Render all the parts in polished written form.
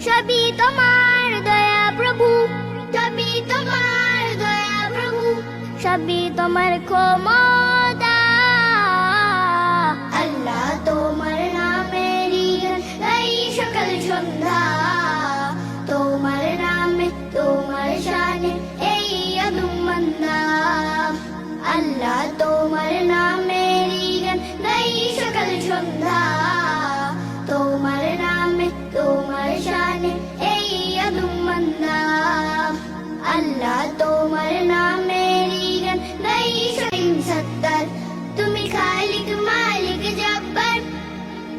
সবই তোমার দয়া প্রভু, সবই তোমার দয়া প্রভু, সবই তোমার ক্ষমতা। আল্লাহ তোমার নামেরই গান গাই সকাল সন্ধ্যা, তোমার নামে তোমার শানে এই আদম বান্দা। আল্লাহ তোমার নামেরই গান গাই সকাল সন্ধ্যা, তোমার নামে তোমার শানে এই আদম বান্দা। আল্লাহ তোমার নামেরই গান গাই সত্তার, তুমি খালিক মালিক জব্বার,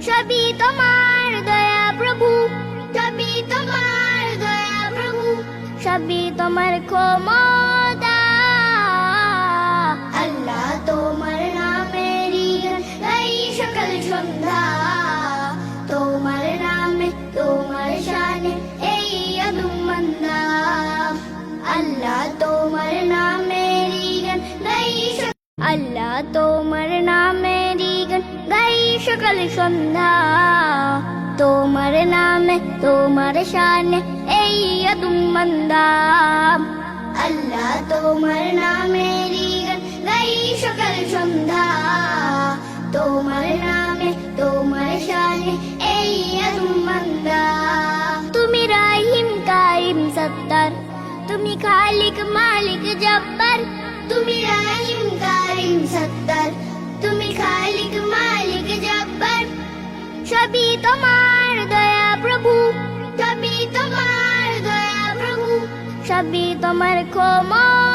সবই তোমার দয়া প্রভু, সবই তোমার দয়া প্রভু, সবই তোমার ক্ষমতা। আল্লাহ তোমার নামেরই গান গাই সকাল সন্ধ্যা, তোমার নামে তোমার শানে এই আদম বান্দা। আল্লাহ তোমার নামেরই গান গাই, আল্লাহ তোমার নামেরই গান গাই সকাল সন্ধ্যা, তোমার নামে তোমার শানে এই আদম বান্দা। আল্লাহ তোমার নামেরই গান গাই সকাল সন্ধ্যা, তোমার নামে তোমার শানে এই আদম বান্দা। তুমি রাহিম কাইম সত্তার, তুমি খালিক মালিক জব্বার, তুমি রাহিম কারিম সত্তার, তুমি খালিক মালিক জব্বার, সবই তোমার দয়া প্রভু, সবই তোমার দয়া প্রভু, সবই তোমার ক্ষমতা।